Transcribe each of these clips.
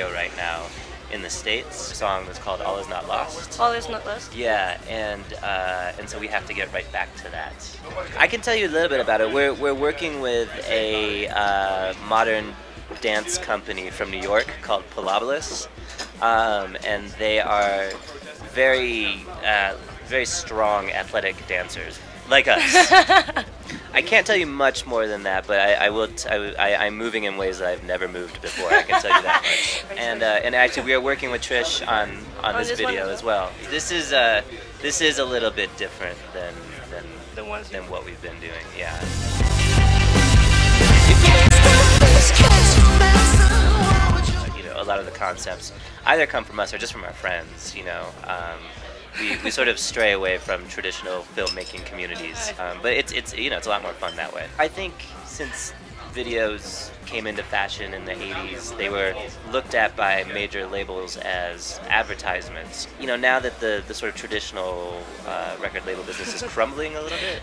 video right now in the States. The song is called All Is Not Lost. All Is Not Lost? Yeah, and so we have to get right back to that. I can tell you a little bit about it. We're working with a modern dance company from New York called Pilabolus, and they are very strong athletic dancers, like us. I can't tell you much more than that, but I'm moving in ways that I've never moved before. I can tell you that much. And actually, we are working with Trish on this video as well. This is a little bit different than what we've been doing. Yeah. You know, a lot of the concepts either come from us or just from our friends. You know. We sort of stray away from traditional filmmaking communities, but it's a lot more fun that way. I think since videos came into fashion in the 80s, they were looked at by major labels as advertisements. You know, now that the sort of traditional record label business is crumbling a little bit,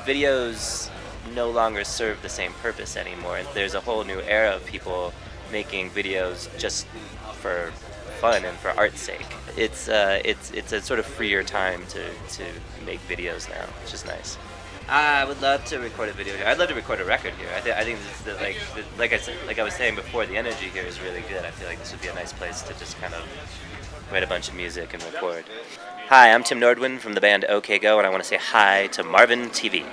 videos no longer serve the same purpose anymore. There's a whole new era of people making videos just for fun and for art's sake. It's a sort of freer time to make videos now, which is nice. I would love to record a video here. I'd love to record a record here. I think this is like I was saying before, the energy here is really good. I feel like this would be a nice place to just kind of write a bunch of music and record. Hi, I'm Tim Nordwin from the band OK Go, and I want to say hi to Marvin TV.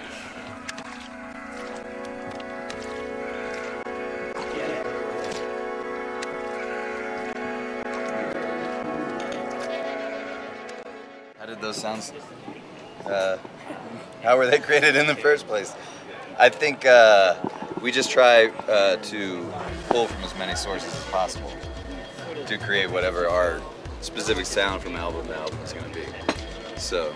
How did those sounds, how were they created in the first place? I think we just try to pull from as many sources as possible to create whatever our specific sound from album to album is going to be. So,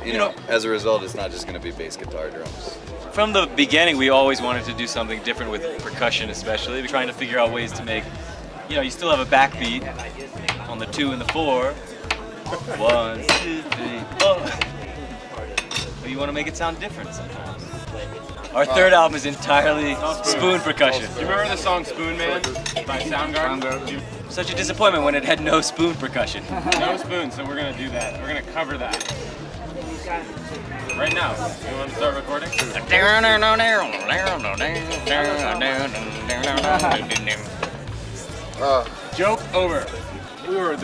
you know, as a result, it's not just going to be bass guitar drums. From the beginning, we always wanted to do something different with percussion, especially. We're trying to figure out ways to make, you know, you still have a backbeat on the 2 and the 4. 1, 2, 3, 4. But you want to make it sound different sometimes. Our third album is entirely spoon percussion. Do you remember the song Spoon Man by Soundgarden? Such a disappointment when it had no spoon percussion. No spoon, so we're going to do that. We're going to cover that. Right now. You want to start recording? Joke over. We were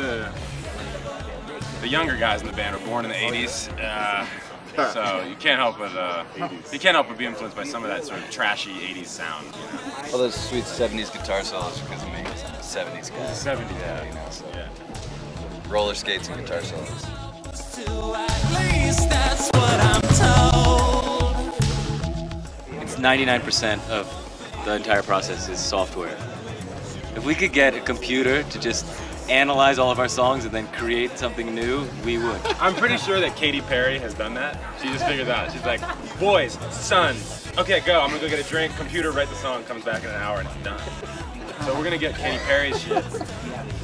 the younger guys in the band were born in the 80s, so you can't help but be influenced by some of that sort of trashy 80s sound. You know? All those sweet 70s guitar solos because of me. 70s guy. 70s, yeah. You know, so. Yeah. Roller skates and guitar solos. It's 99% of the entire process is software. If we could get a computer to just analyze all of our songs and then create something new, we would. I'm pretty sure that Katy Perry has done that. She just figured that out. She's like, boys, son, okay, go. I'm gonna go get a drink, computer, write the song, comes back in an hour and it's done. So we're gonna get Katy Perry's shit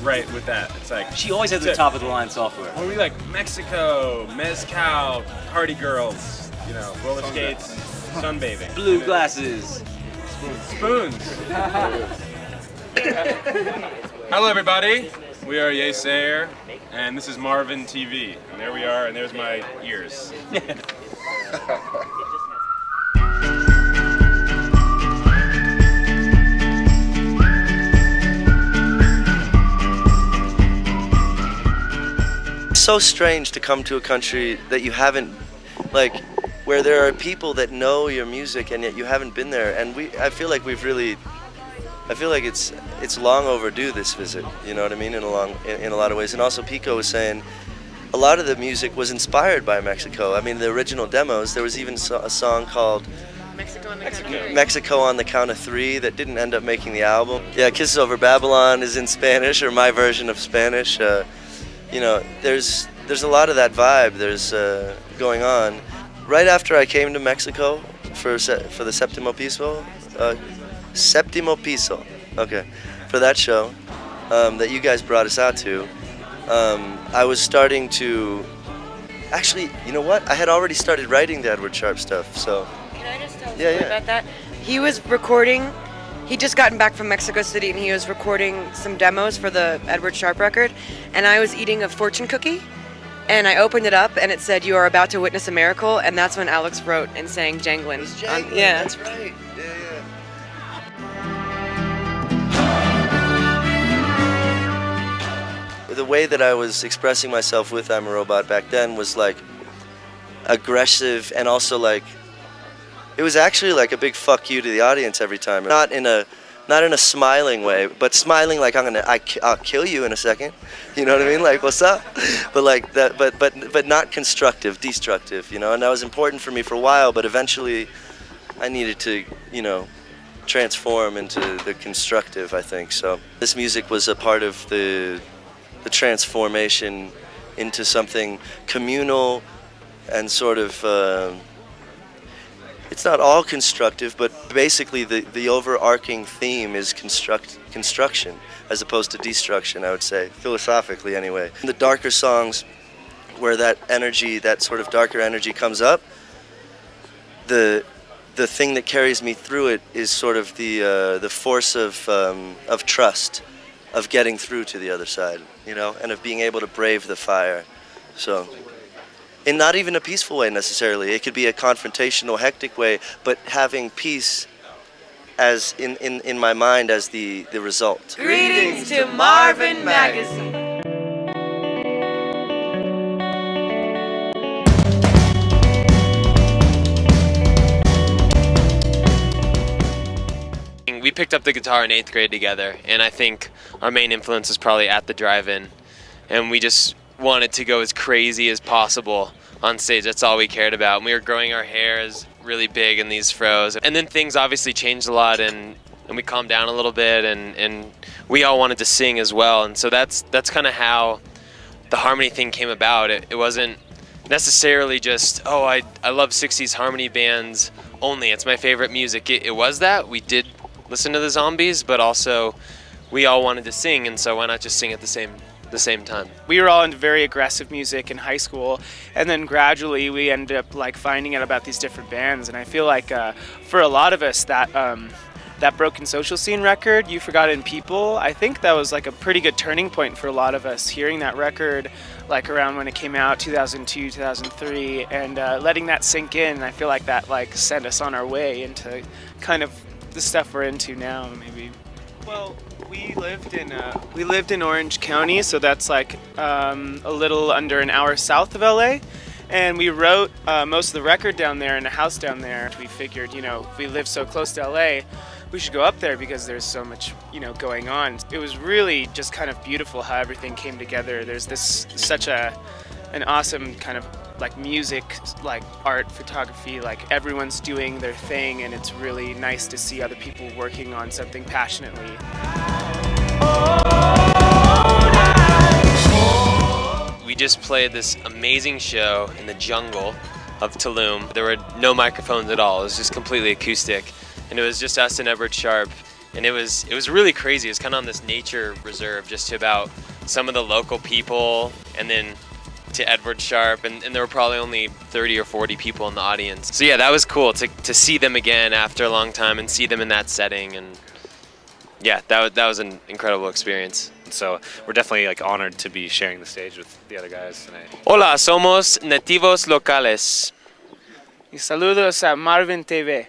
right with that. It's like, she always has the top of the line software. What we like, Mexico, mezcal, party girls, you know, roller skates, sunbathing. Blue glasses. Spoons. Hello everybody. We are Yesayer, and this is Marvin TV. And there we are, and there's my ears. It's so strange to come to a country that you haven't, like, where there are people that know your music and yet you haven't been there. And I feel like it's long overdue, this visit, you know what I mean, in a lot of ways. And also Pico was saying a lot of the music was inspired by Mexico. I mean, the original demos, there was even a song called Mexico on the Count of Three that didn't end up making the album. Yeah, Kisses Over Babylon is in Spanish, or my version of Spanish. You know, there's a lot of that vibe going on. Right after I came to Mexico for the Séptimo Piso, okay, for that show that you guys brought us out to, I was starting to, actually, you know what? I had already started writing the Edward Sharpe stuff, so. Can I just tell you about that? He was recording He just gotten back from Mexico City and he was recording some demos for the Edward Sharpe record, and I was eating a fortune cookie, and I opened it up and it said, "You are about to witness a miracle," and that's when Alex wrote and sang Janglin'. Yeah, that's right. The way that I was expressing myself with I'm a Robot back then was like aggressive, and also like it was actually like a big fuck you to the audience every time. Not in a smiling way, but smiling like I'll kill you in a second. You know what I mean? Like, what's up? But like that, but not constructive, destructive. You know, and that was important for me for a while. But eventually, I needed to, you know, transform into the constructive, I think. So this music was a part of the transformation into something communal and sort of, it's not all constructive, but basically the overarching theme is construction as opposed to destruction, I would say, philosophically anyway. The darker songs where that energy, that sort of darker energy comes up, the thing that carries me through it is sort of the force of trust, of getting through to the other side, you know, and of being able to brave the fire. So, in not even a peaceful way necessarily. It could be a confrontational, hectic way, but having peace as in my mind as the result. Greetings to Marvin Magazine. We picked up the guitar in 8th grade together, and I think our main influence was probably at the drive-in, and we just wanted to go as crazy as possible on stage. That's all we cared about. And we were growing our hairs really big in these fros, and then things obviously changed a lot, and we calmed down a little bit, and we all wanted to sing as well. And so that's kind of how the harmony thing came about. It wasn't necessarily just, oh, I love 60s harmony bands only, it's my favorite music. It was that we did listen to the Zombies, but also we all wanted to sing, and so why not just sing at the same time? We were all into very aggressive music in high school, and then gradually we ended up like finding out about these different bands. And I feel like for a lot of us, that Broken Social Scene record, You Forgotten People, I think that was like a pretty good turning point for a lot of us, hearing that record like around when it came out, 2002, 2003, and letting that sink in. I feel like that like sent us on our way into kind of the stuff we're into now, maybe. Well, we lived in Orange County, so that's like a little under an hour south of LA, and we wrote most of the record down there in a house down there. We figured, you know, if we live so close to LA, we should go up there because there's so much, you know, going on. It was really just kind of beautiful how everything came together. There's such an awesome kind of like music, like art, photography, like everyone's doing their thing, and it's really nice to see other people working on something passionately. We just played this amazing show in the jungle of Tulum. There were no microphones at all. It was just completely acoustic, and it was just us and Edward Sharpe, and it was really crazy. It was kind of on this nature reserve, just to about some of the local people, and then to Edward Sharpe, and there were probably only 30 or 40 people in the audience. So yeah, that was cool to see them again after a long time and see them in that setting, and yeah, that was an incredible experience. So we're definitely like honored to be sharing the stage with the other guys tonight. Hola, somos nativos locales. Y saludos a Marvin TV.